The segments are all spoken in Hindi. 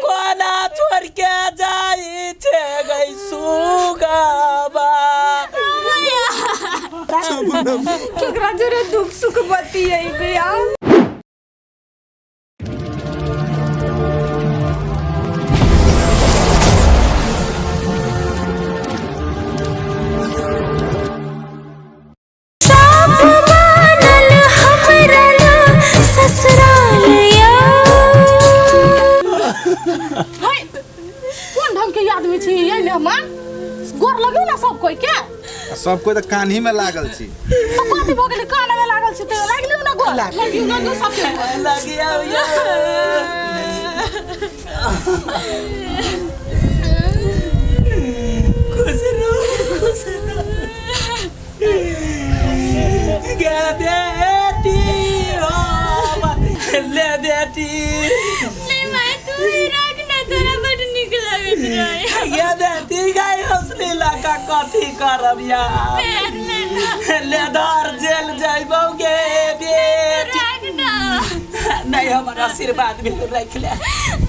कोना छोड़ के जाई छे गई सुगाबा केकरा जोरे दुख सुख बतियै गया आदमी छी ये ले मां गोर लगे ना सब कोई के सब कोई त कान्ही में लागल छी तो कथि भ गेलै कान में लागल छी त लागलियो ना गोर लगियो ना सब के लगिया खुश रहो गे बेटी हो ले बेटी ले मैं तू ही रख ना तोरा बड़ निक लागत रहे ये बेटी गई हंसली लगा कथी करब यार ले धर जेल जाइबो गे बेटी रख ना नहीं हमारा आशीर्वाद भी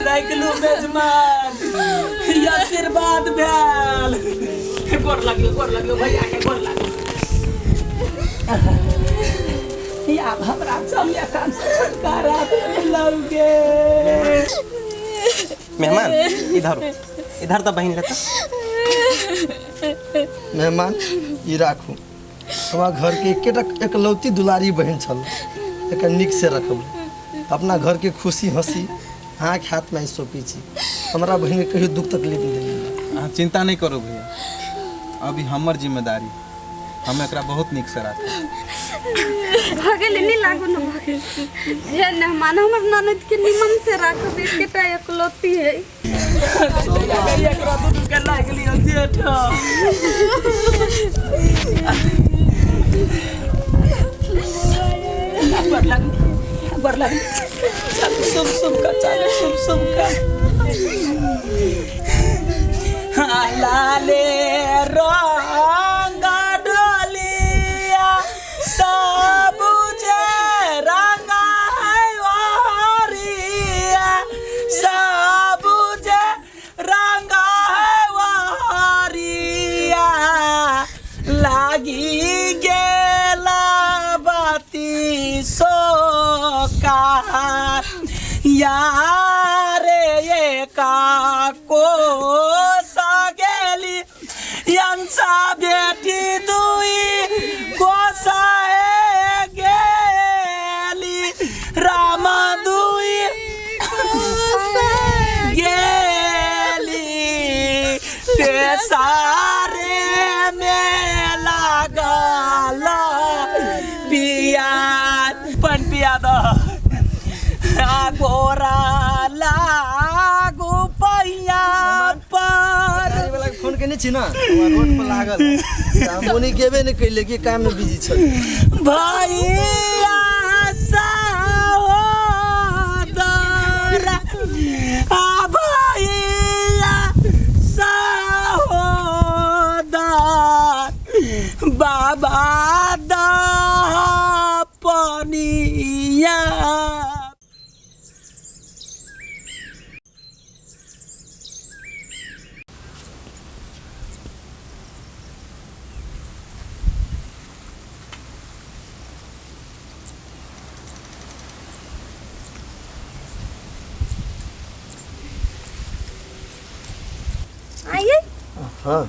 रख लू मेजमान ये आशीर्वाद भेल गोर लगियो भैया के गोर लगियो या हमरा चलिया काम से छुटकारा लौगे मेहमान इधर तो बहन रहता मेहमान ई राखू हमारा घर के एकलौती दुलारी बहन छल एक निक से रखब अपना घर के खुशी हंसी आँख हाथ में सौंपी छी हमारा बहन के कहियो दुख तकलीफ नहीं देली। चिंता नहीं करो भैया अभी हमर जिम्मेदारी हम एकरा बहुत निक से राखब भागे नहीं लागो ना भागे हे न मान हमर ननद के निमन से राखब एकेटा एकलौती है एकरा दूध के लागली जेठ बर लग चल सुम का चल सुम का लाले रंगा डोलिया सबुजे रंगा है वारिया सबुजे रंगा है वारिया लागी गेला बाती सोका यारे ये काको सागेली यंसा बेटी दुई कोसा गेली रामा दुई कोसा गेली ते सारे में लागला पिया पन पिया दो गोरा लागू पैया पर वाला फोन के नहीं छी ना रोड पर लागल मोनी गेबे नहीं कैले कि काम में बिजी छ भैया सहोदरा आ भैया सहोदर बाबा दा पनिया आइए हां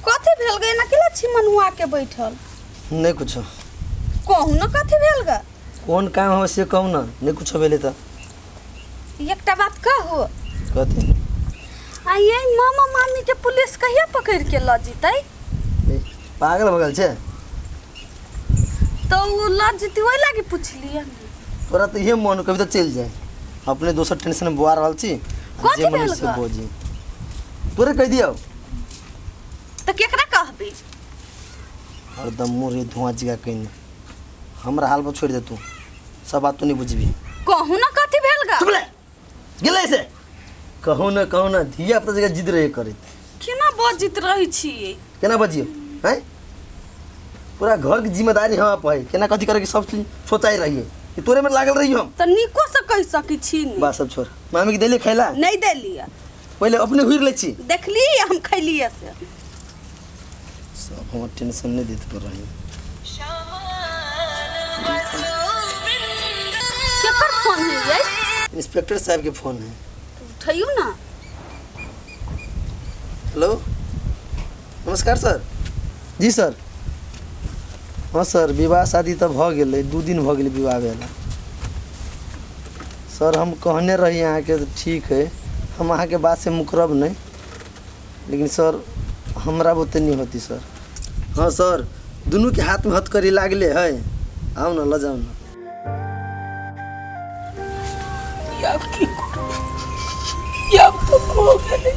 कथि भेल गए ना केला छिमनुआ के बैठल नहीं कुछ कहू ना कथि भेल ग कौन काम हो से कहू ना नहीं कुछ भेले त एकटा बात कहू कथि आइए मामा मामी के पुलिस कहिया पकड़ के ल जीतै पागल भगल छे तो वो ल जीती ओइ लागी पुछलिए तोरा तो ये मन कभी तो चल जाए अपने दोसर टेंशन में बुआ रहल छी कथि जे मन भेल से ग? बोझी तोरे कह दियो तो केकरा कहबी हरदम मुरे धुआं जिगा कइने हमरा हाल पर छोड़ दे तू सब बात तो नहीं बुझबी कहू ना कथि भेल ग चुप ले गेले से कहू ना धिया पुता जगह जिद रहे करे केना बजित रही छी केना बजियो हैं पूरा घर की जिम्मेदारी हम पे केना कथि करे के सब चीज सोचाई रहिए कि तोरे में लागल रही हम तो निको से कह सकी छी बात सब छोड़। मामी के देले खैला नहीं देलिए पहले अपने हुई ले छी। देखली हम खैलिए से सब हम टेंशन नहीं देते पर रही। केकर फोन है ये? इंस्पेक्टर साहब के फोन है। उठाइयो ना। हेलो नमस्कार सर। जी सर। हाँ सर विवाह शादी तो भ गए 2 दिन भ गए विवाह भेला। सर हम कहने रही यहाँ के ठीक है हम अहाँ के बात से मुकरब नहीं लेकिन सर हमरा बुते नहीं होती सर। हाँ सर दोनों के हाथ में हथकड़ी लागले है। आओ ना ल जाओ ना। याब की याब तो हो गए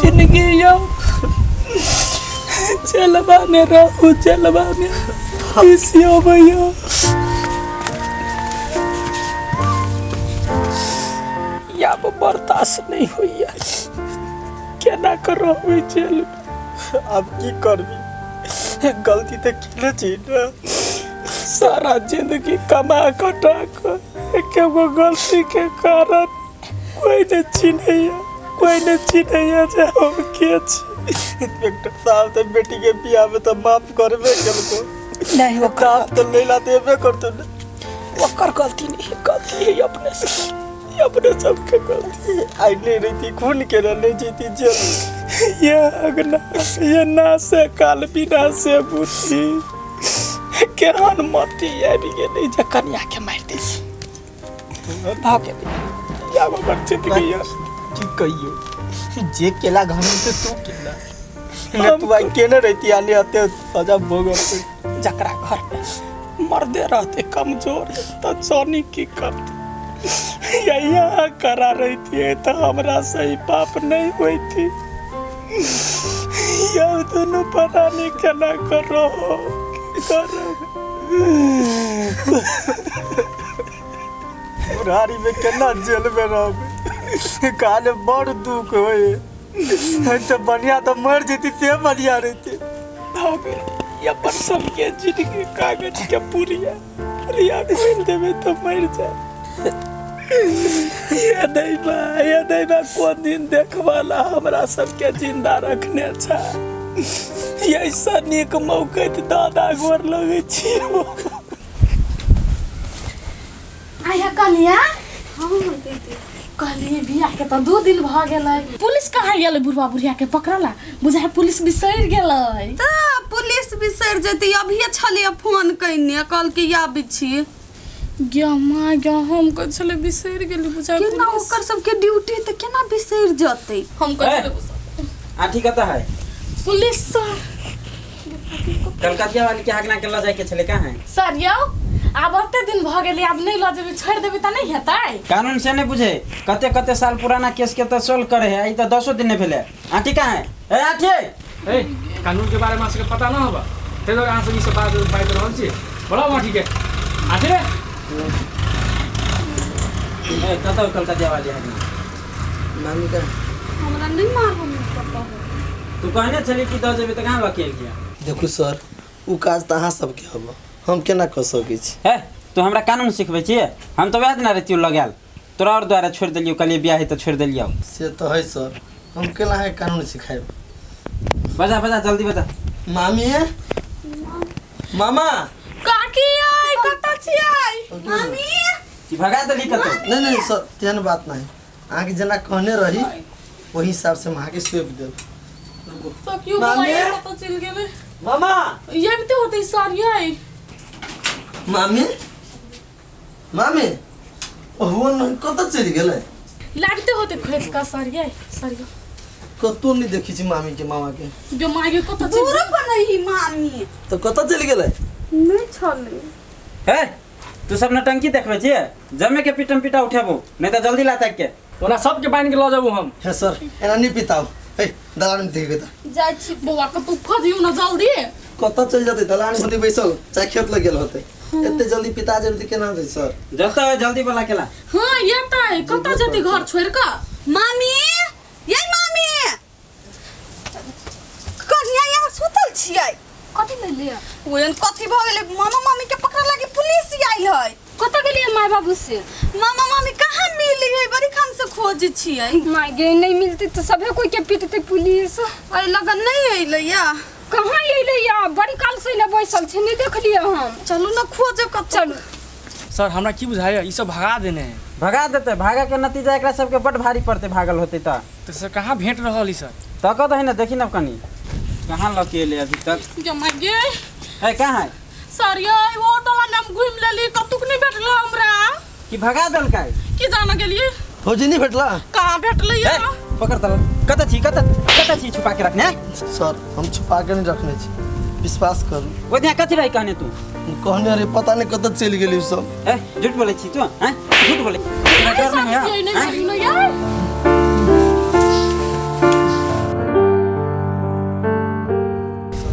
जिंदगी याब चलवा में रहू चलवा में इसियो भैया याब बर्दाश्त नहीं हुई है क्या ना करो हुई जेल अब की करबी गलती तो किले छी ना सारा जिंदगी कमा कटा कर क्यों गलती के कारण कोई न चिन्हैया जे हम के छी। इंस्पेक्टर साहब तो बेटी के बियाह में तो माफ करबे केलको नहीं वो काम तो लेला देबे करतो ना। वो कर गलती नहीं है गलती है अपने से ये अपने सबके गलती है। आई नहीं रही खून के ले जीती जेल ये अगना ये ना से काल बिना से बुद्धि केहन मती आबि गेलै जे कन्या के मारि दै छी भाग गेलै या हमर जिंदगी यार की कहियो जे केला घर में तो तू केला ने तू आई केने रहती आने आते सजा भोगल जकरा घर में मर्दे रहते कमजोर तो सोनी की करती यहाँ करा रही थी तो हमरा सही पाप नहीं हुई थी। यार दोनों पता नहीं क्या करो बुढ़ारी में केना जेल में रह काले बड़ दुख होए तो बढ़िया तो मर जेती से बढ़िया रहती। ये पर सबके जिंदगी कागज के पुरिया खोल देवे तो मर जाए। ये नहीं कौन दिन देखवाला हमरा सबके जिंदा रखने छा ऐसा नीक मौके दादा गोर लगे छी। आया कनिया हाँ दीदी कहलिए बियाह के तो 2 दिन भ गेलै पुलिस कहाँ गेलै बुढ़वा बुढ़िया के पकड़ला बुझाय पुलिस बिसरि गेलै। त पुलिस बिसरि जेती अभिये छलिए फोन कइने कहल के आबि छी गे माँ गे हम कह छले बिसरि गेली बुझाय केना ओकर सबके ड्यूटी त केना बिसरि जतै। हम कह छले आठी कता है पुलिस सर कलकतिया वाली के हकना के ल जाय के छले कहां है सर यौ आब ओते दिन भ गेलै आब नहीं ल जेबै छोड़ देबै त नहीं हेतै। कानून से नहीं बुझे कते साल पुराना केस के तो सोल्व करे है आई तो 10 दिन ने भेले आठी कहां है ए आठी ए कानून के बारे में से पता ना होबा ते तो आंसर से बात रहल छी बोला मां ठीक है आठी रे ए कता कलकतिया वाली है मामी का हमरा नहीं मालूम पता तू कहने चली कि 10 जेबे त कहां वकील किया। देखू सर उ काज त अहाँ सबके हबो हम केना क सकै छी। है तू हमरा कानून सिखबै छी हम तो वैद ना रहती लगाल तोरा और द्वारा छोड़ देलियो कल बियाह है तो छोड़ देलियो से तो है सर हम केला है कानून सिखाएब। बजा जल्दी बजा मामी मामा काकी आई कत छी आई मामी कि भगा देली कतो नहीं सर तेन बात नहीं आगे जना कहने रही वही हिसाब से हम आगे स्वेप देब। तो क्यों मामी? पता चल गेलै मामा ये भी तो होते सर ये मामी मामी ओहो नहीं कत चली गेलै लागते होते खोज का सर ये कतो नहीं देखी छी मामी के मामा के जो मागे कत दूर बनही मामी तो कत चली गेलै नहीं छले। है तू सब नटंकी देखबै छी जमे के पिटम पिटा उठेबो नहीं तो जल्दी ला तक के ओना सब के बांध के ल जाबू हम। है सर एना नहीं पिताओ ए दलान में देखे त जाय छी बुआ का तू खोजियो ना जल्दी कत चल जाते दलान में बैसल चाहे खेत लग गेल होते एते जल्दी पिता जल्दी केना दे सर जल्दी बोला केला हां ये ताई कत जती घर छोड़ का मामी ये मामी कन्या यहाँ सुतल छियै कथि ले लिया ओहन कथि भ गेलै मामा मामी के पकड़ लागी पुलिस आइल है कत गेलिए माय बाबू से? मामा मामी कहाँ मिली है? बड़ी खान से खोज छियै। माय गे नहीं मिलती तो सभे कोई के पीटते पुलिस। अरे लगन नहीं अइलैया। कहाँ अइले या? बड़ी काल से ले बैसल छे, नहीं देखलिए हम। चलू ना खोजे कत। चलू। सर हमरा की बुझाइए ई सब भगा देने हैं। भगा देते, भागा के नतीजा एकरा सबके बड़ भारी पड़ते भागल होते त। तो सर कहाँ भेंट रहल ई सर? तकत है ना, देखी ना कनी कहाँ लकेले अभी तक। जमा गे है कहाँ है सर ये ऑटो ला नाम घूम लेली, कतुक नहीं भेटल हमरा। कि भगा दल का की जाना गेलिए? फौजी नहीं भेटला? कहाँ भेटलै या? पकड़ तल कत छी छुपा के रखने? सर हम छुपा के नहीं रखने छी, विश्वास करू। ओ दिया कथि रही कहने तू? कहने अरे पता नहीं कत चल गेली सब। ए झूठ बोले छी तू? हैं झूठ बोले? डर नहीं है? ये नहीं करी ना यार।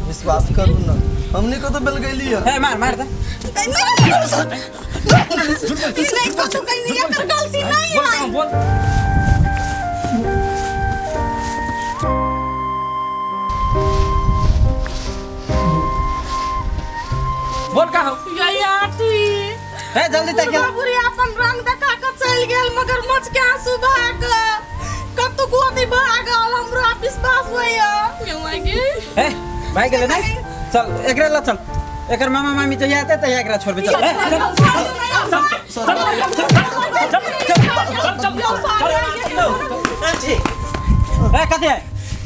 विश्वास करू ना, हमने को तो बेल गईली है। ए मार दे। नहीं कतु कहीं नहीं, एकर गलती नहीं बोल है। कहाँ बोल। बोल का हो? ये आती ए जल्दी तक बाबूरी अपन रंग देखा के चल गेल, मगर मच के आंसू भाग कतु गोदी भागल। हमरा विश्वास होइया गे। ए भाई गेले नहीं? चल एकरा ला चल, एकर मामा मामी तो आते त एकरा छोड़बे। चल ए कथि है?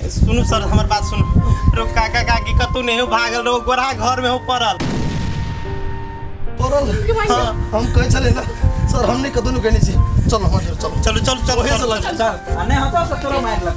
सुनू सर हमार बात सुनू। रो काका काकी कतू नहीं हो भागल, रो गोरा घर में हो पड़ल। हाँ, हम कहीं चले ना सर, हमने कदू नहीं कहनी छी। चलो हमारे चलो चलो चलो चलो वहीं से लग। चल नहीं होता तो तोरो मार लग।